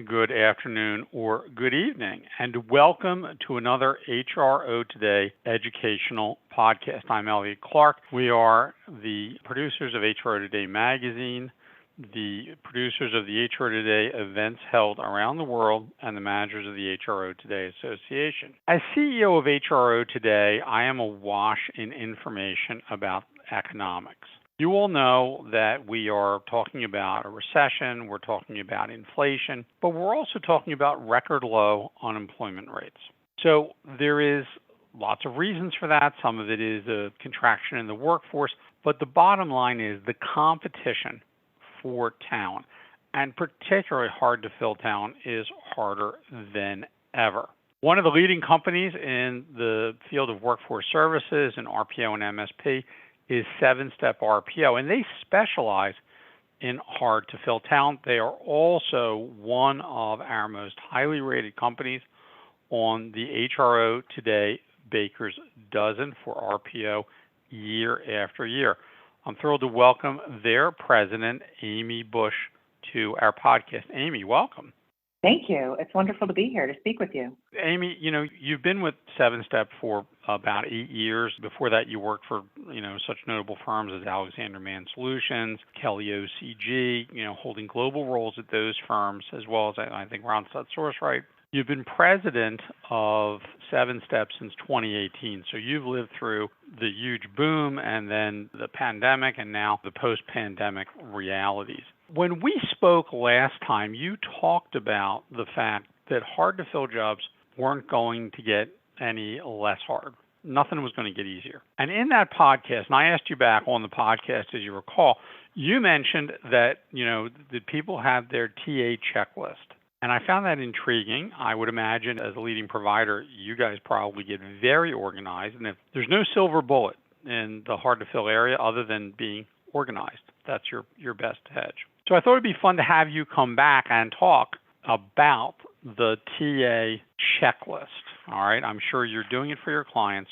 good afternoon, or good evening, and welcome to another HRO Today Educational Podcast. I'm Elliot Clark. We are the producers of HRO Today magazine, the producers of the HRO Today events held around the world, and the managers of the HRO Today Association. As CEO of HRO Today, I am awash in information about economics. You all know that we are talking about a recession, we're talking about inflation, but we're also talking about record low unemployment rates. So there is lots of reasons for that. Some of it is a contraction in the workforce, but the bottom line is the competition for talent, and particularly hard to fill talent, is harder than ever. One of the leading companies in the field of workforce services and RPO and MSP is Sevenstep RPO, and they specialize in hard-to-fill talent. They are also one of our most highly rated companies on the HRO Today Baker's Dozen for RPO year after year. I'm thrilled to welcome their president, Amy Bush, to our podcast. Amy, welcome. Thank you. It's wonderful to be here to speak with you. Amy, you've been with Sevenstep for about 8 years. Before that, you worked for, such notable firms as Alexander Mann Solutions, Kelly OCG, holding global roles at those firms, as well as, I think, Randstad Sourceright. You've been president of Sevenstep since 2018, so you've lived through the huge boom and then the pandemic and now the post-pandemic realities. When we spoke last time, you talked about the fact that hard-to-fill jobs weren't going to get any less hard. Nothing was going to get easier. And in that podcast, and I asked you back on the podcast, as you recall, you mentioned that, that people have their TA checklist. And I found that intriguing. I would imagine as a leading provider, you guys probably get very organized. And if there's no silver bullet in the hard-to-fill area other than being organized, that's your best hedge. So I thought it'd be fun to have you come back and talk about the TA checklist. All right, I'm sure you're doing it for your clients.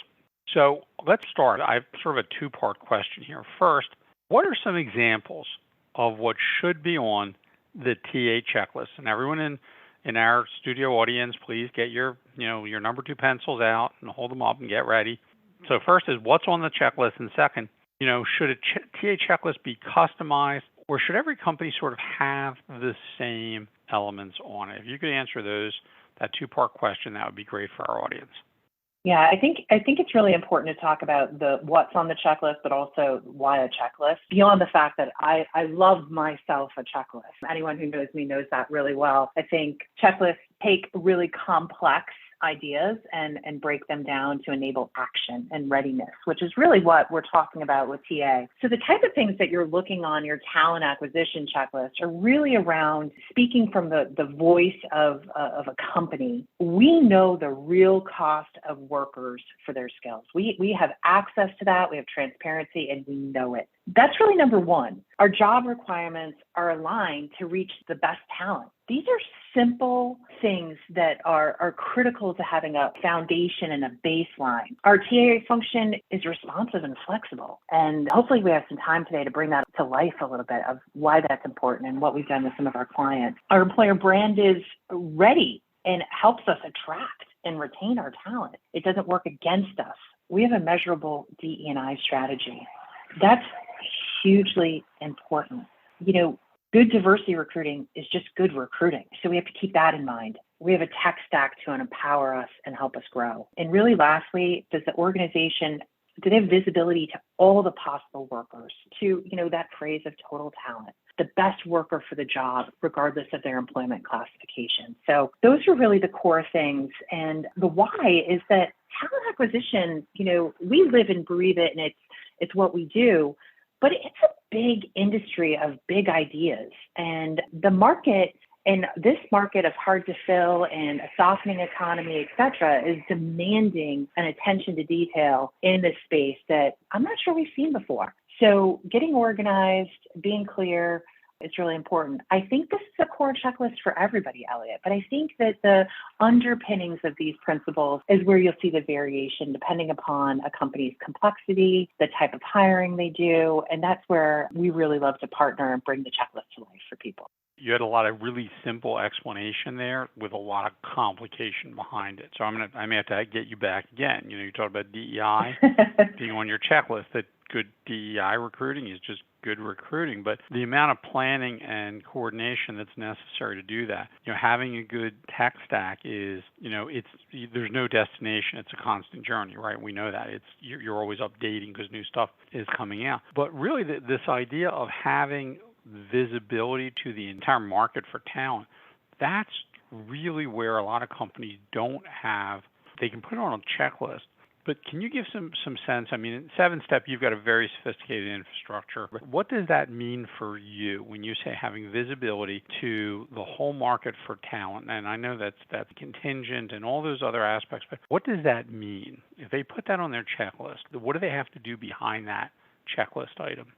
So let's start. I have sort of a two-part question here. First, what are some examples of what should be on the TA checklist? And everyone in our studio audience, please get your number 2 pencils out and hold them up and get ready. So first is what's on the checklist, and second, should a TA checklist be customized, or should every company sort of have the same elements on it? If you could answer that two-part question, that would be great for our audience. Yeah, I think it's really important to talk about the what's on the checklist, but also why a checklist. Beyond the fact that I love myself a checklist. Anyone who knows me knows that really well. I think checklists take really complex ideas and break them down to enable action and readiness, which is really what we're talking about with TA. So the type of things that you're looking on your talent acquisition checklist are really around speaking from the voice of a company. We know the real cost of workers for their skills. We have access to that, we have transparency, and we know it. That's really number one. Our job requirements are aligned to reach the best talent. These are simple things that are critical to having a foundation and a baseline. Our TA function is responsive and flexible. And hopefully we have some time today to bring that to life a little bit of why that's important and what we've done with some of our clients. Our employer brand is ready and helps us attract and retain our talent. It doesn't work against us. We have a measurable DE&I strategy. That's hugely important. Good diversity recruiting is just good recruiting. So we have to keep that in mind. We have a tech stack to empower us and help us grow. And really lastly, do they have visibility to all the possible workers, to, that phrase of total talent, the best worker for the job, regardless of their employment classification. So those are really the core things. And the why is that talent acquisition, we live and breathe it, and it's what we do. But it's a big industry of big ideas. And the market, and this market of hard to fill and a softening economy, et cetera, is demanding an attention to detail in this space that I'm not sure we've seen before. So getting organized, being clear, It's really important. I think this is a core checklist for everybody, Elliot, but I think that the underpinnings of these principles is where you'll see the variation depending upon a company's complexity, the type of hiring they do, and that's where we really love to partner and bring the checklist to life for people. You had a lot of really simple explanation there with a lot of complication behind it. So I may have to get you back again. You talked about DEI being on your checklist, that good DEI recruiting is just good recruiting, but the amount of planning and coordination that's necessary to do that, having a good tech stack is, there's no destination. It's a constant journey, right? We know that you're always updating because new stuff is coming out. But really this idea of having visibility to the entire market for talent, that's really where a lot of companies don't have. They can put it on a checklist, but can you give some sense? I mean, in Sevenstep, you've got a very sophisticated infrastructure. What does that mean for you when you say having visibility to the whole market for talent? And I know that's contingent and all those other aspects, but what does that mean? If they put that on their checklist, what do they have to do behind that checklist item?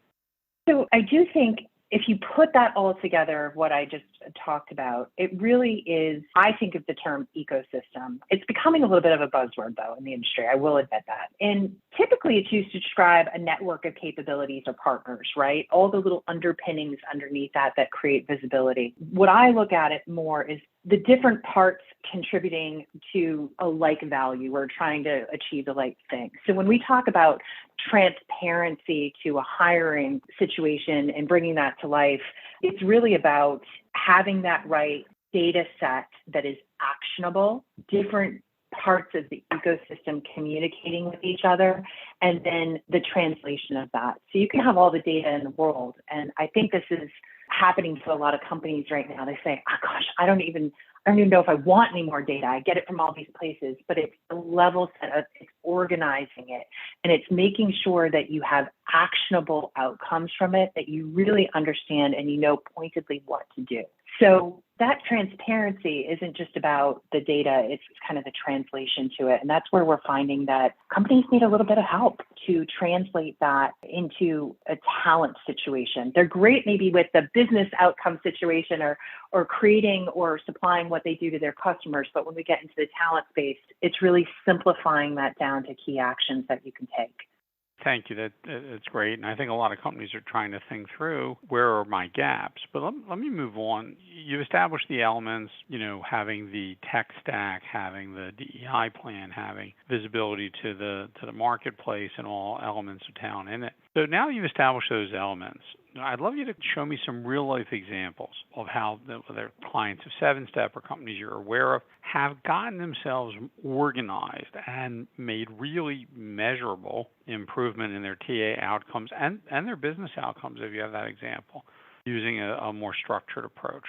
So I do think if you put that all together, what I just talked about, it really is, I think of the term ecosystem. It's becoming a little bit of a buzzword, though, in the industry. I will admit that. And typically it's used to describe a network of capabilities or partners, right? All the little underpinnings underneath that create visibility. What I look at it more is the different parts contributing to a like value or trying to achieve the like thing. So when we talk about transparency to a hiring situation and bringing that to life, it's really about having that right data set that is actionable, different parts of the ecosystem communicating with each other, and then the translation of that. So you can have all the data in the world. And I think this is happening to a lot of companies right now. They say, oh gosh, I don't even know if I want any more data. I get it from all these places, but it's the level set of, it's organizing it, and it's making sure that you have actionable outcomes from it, that you really understand and you know pointedly what to do. So that transparency isn't just about the data, it's kind of the translation to it. And that's where we're finding that companies need a little bit of help to translate that into a talent situation. They're great maybe with the business outcome situation or creating or supplying what they do to their customers. But when we get into the talent space, it's really simplifying that down to key actions that you can take. Thank you. That's great. And I think a lot of companies are trying to think through, where are my gaps? But let me move on. You've established the elements, having the tech stack, having the DEI plan, having visibility to the marketplace and all elements of talent in it. So now you've established those elements. I'd love you to show me some real-life examples of how whether clients of Sevenstep or companies you're aware of have gotten themselves organized and made really measurable improvement in their TA outcomes and their business outcomes, if you have that example, using a more structured approach.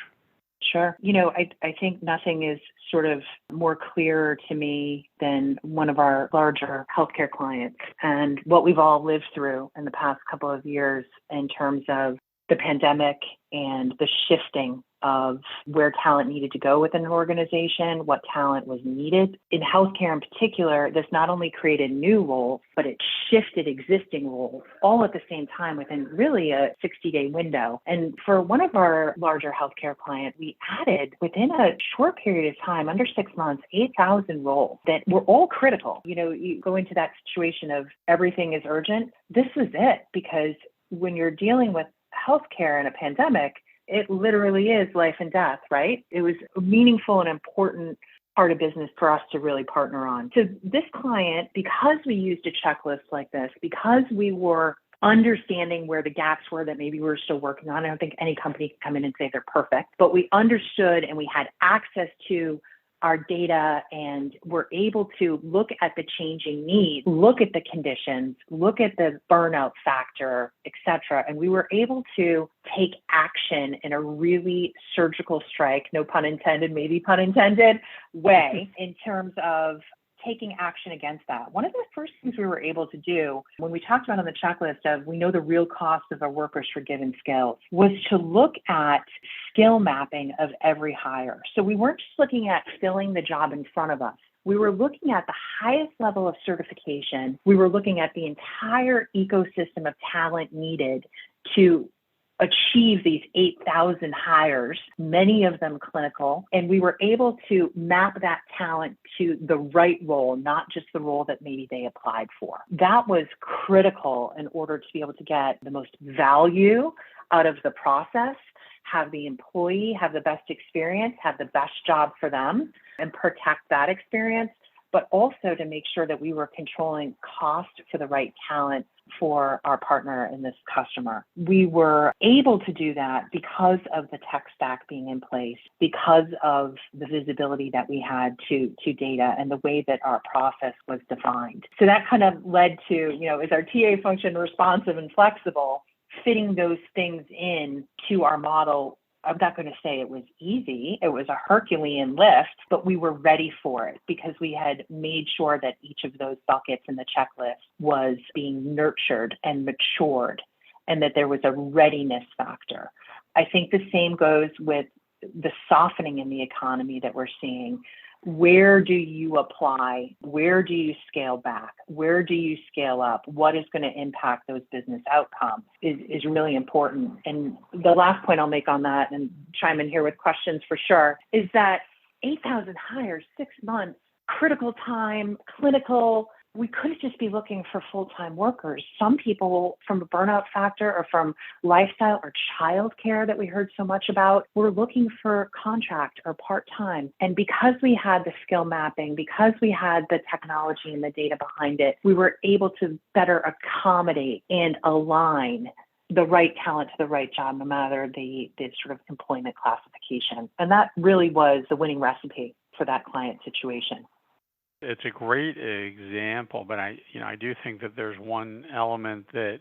Sure. I think nothing is sort of more clear to me than one of our larger healthcare clients and what we've all lived through in the past couple of years in terms of the pandemic and the shifting of where talent needed to go within an organization, what talent was needed. In healthcare in particular, this not only created new roles, but it shifted existing roles all at the same time within really a 60-day window. And for one of our larger healthcare clients, we added within a short period of time, under 6 months, 8,000 roles that were all critical. You go into that situation of everything is urgent. This was it, because when you're dealing with healthcare in a pandemic, it literally is life and death, right? It was a meaningful and important part of business for us to really partner on. So this client, because we used a checklist like this, because we were understanding where the gaps were that maybe we were still working on, I don't think any company can come in and say they're perfect, but we understood and we had access to our data and we're able to look at the changing needs, look at the conditions, look at the burnout factor, et cetera. And we were able to take action in a really surgical strike, no pun intended, maybe pun intended, way in terms of taking action against that. One of the first things we were able to do when we talked about on the checklist of we know the real cost of our workers for given skills was to look at skill mapping of every hire. So we weren't just looking at filling the job in front of us. We were looking at the highest level of certification. We were looking at the entire ecosystem of talent needed to achieve these 8,000 hires, many of them clinical, and we were able to map that talent to the right role, not just the role that maybe they applied for. That was critical in order to be able to get the most value out of the process, have the employee have the best experience, have the best job for them, and protect that experience, but also to make sure that we were controlling cost for the right talent for our partner and this customer. We were able to do that because of the tech stack being in place, because of the visibility that we had to data and the way that our process was defined. So that kind of led to, is our TA function responsive and flexible, fitting those things in to our model. I'm not going to say it was easy. It was a Herculean lift, but we were ready for it because we had made sure that each of those buckets in the checklist was being nurtured and matured and that there was a readiness factor. I think the same goes with the softening in the economy that we're seeing. Where do you apply? Where do you scale back? Where do you scale up? What is going to impact those business outcomes is really important. And the last point I'll make on that, and chime in here with questions for sure, is that 8,000 hires, 6 months, critical time, clinical. We couldn't just be looking for full-time workers. Some people, from a burnout factor or from lifestyle or childcare that we heard so much about, were looking for contract or part-time. And because we had the skill mapping, because we had the technology and the data behind it, we were able to better accommodate and align the right talent to the right job, no matter the sort of employment classification. And that really was the winning recipe for that client situation. It's a great example, but I do think that there's one element that,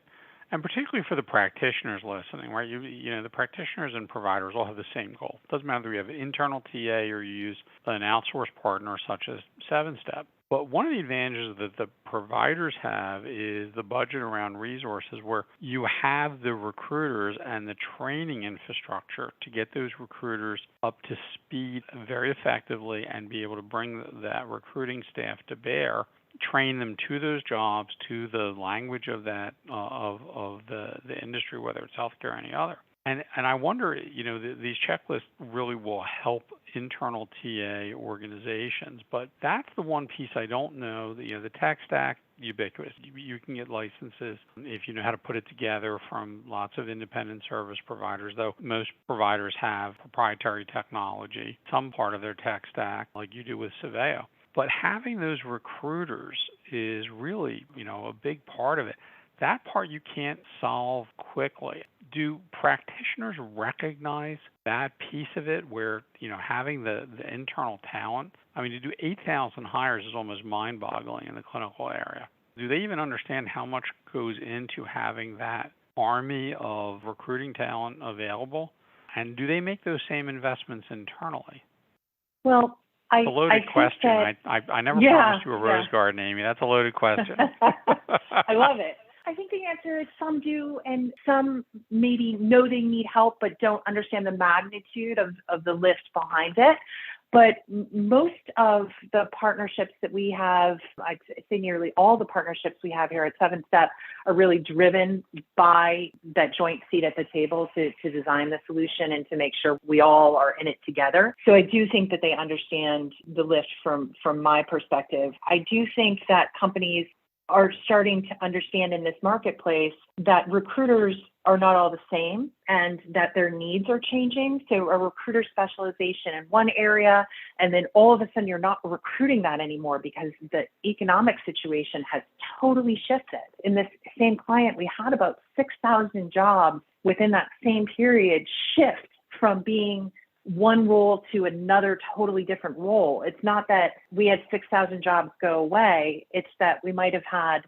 and particularly for the practitioners listening, right? The practitioners and providers all have the same goal. It doesn't matter whether you have an internal TA or you use an outsourced partner such as Sevenstep. But one of the advantages that the providers have is the budget around resources, where you have the recruiters and the training infrastructure to get those recruiters up to speed very effectively and be able to bring that recruiting staff to bear, train them to those jobs, to the language of that of the industry, whether it's healthcare or any other. And I wonder, these checklists really will help internal TA organizations, but that's the one piece I don't know. The tech stack, ubiquitous. You can get licenses if you know how to put it together from lots of independent service providers, though most providers have proprietary technology, some part of their tech stack, like you do with Sevayo. But having those recruiters is really, a big part of it. That part you can't solve quickly. Do practitioners recognize that piece of it where, having the internal talent? I mean, to do 8,000 hires is almost mind-boggling in the clinical area. Do they even understand how much goes into having that army of recruiting talent available? And do they make those same investments internally? Well, it's a loaded question. I never promised you a rose garden, Amy. That's a loaded question. I love it. I think the answer is some do, and some maybe know they need help but don't understand the magnitude of the lift behind it. But most of the partnerships that we have, I'd say nearly all the partnerships we have here at Sevenstep, are really driven by that joint seat at the table to design the solution and to make sure we all are in it together. So I do think that they understand the lift from my perspective. I do think that companies are starting to understand in this marketplace that recruiters are not all the same and that their needs are changing. So a recruiter specialization in one area, and then all of a sudden you're not recruiting that anymore because the economic situation has totally shifted. In this same client, we had about 6,000 jobs within that same period shift from being one role to another totally different role. It's not that we had 6,000 jobs go away. It's that we might have had,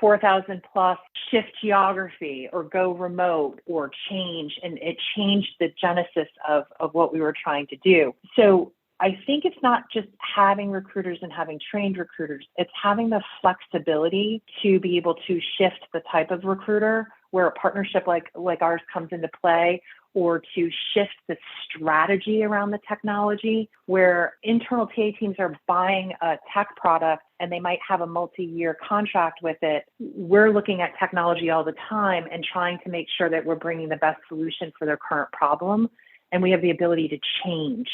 4,000 plus shift geography or go remote or change. And it changed the genesis of what we were trying to do. So I think it's not just having recruiters and having trained recruiters. It's having the flexibility to be able to shift the type of recruiter where a partnership like ours comes into play, or to shift the strategy around the technology, where internal TA teams are buying a tech product and they might have a multi-year contract with it. We're looking at technology all the time and trying to make sure that we're bringing the best solution for their current problem, and we have the ability to change.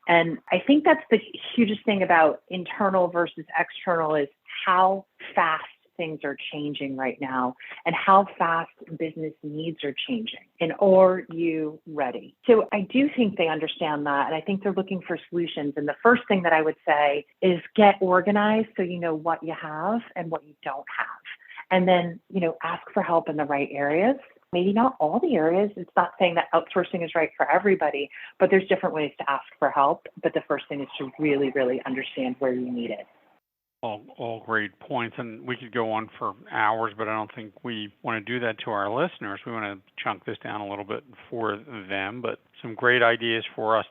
And I think that's the hugest thing about internal versus external is how fast things are changing right now and how fast business needs are changing. And are you ready? So I do think they understand that. And I think they're looking for solutions. And the first thing that I would say is get organized so you know what you have and what you don't have. And then, ask for help in the right areas. Maybe not all the areas. It's not saying that outsourcing is right for everybody, but there's different ways to ask for help. But the first thing is to really, really understand where you need it. All great points, and we could go on for hours, but I don't think we want to do that to our listeners. We want to chunk this down a little bit for them, but some great ideas for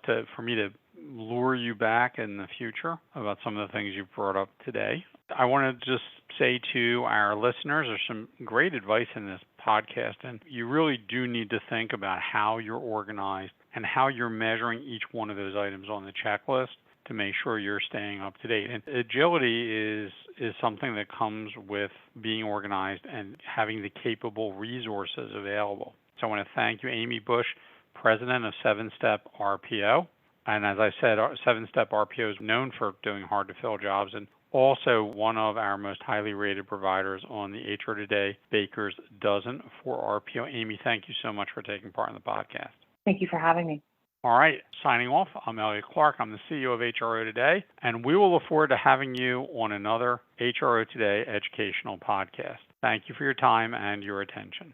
me to lure you back in the future about some of the things you brought up today. I want to just say to our listeners, there's some great advice in this podcast, and you really do need to think about how you're organized and how you're measuring each one of those items on the checklist to make sure you're staying up to date. And agility is something that comes with being organized and having the capable resources available. So I want to thank you, Amy Bush, President of Sevenstep RPO. And as I said, Sevenstep RPO is known for doing hard-to-fill jobs and also one of our most highly rated providers on the HRO Today Baker's Dozen for RPO. Amy, thank you so much for taking part in the podcast. Thank you for having me. All right, signing off, I'm Elliot Clark. I'm the CEO of HRO Today, and we will look forward to having you on another HRO Today Educational Podcast. Thank you for your time and your attention.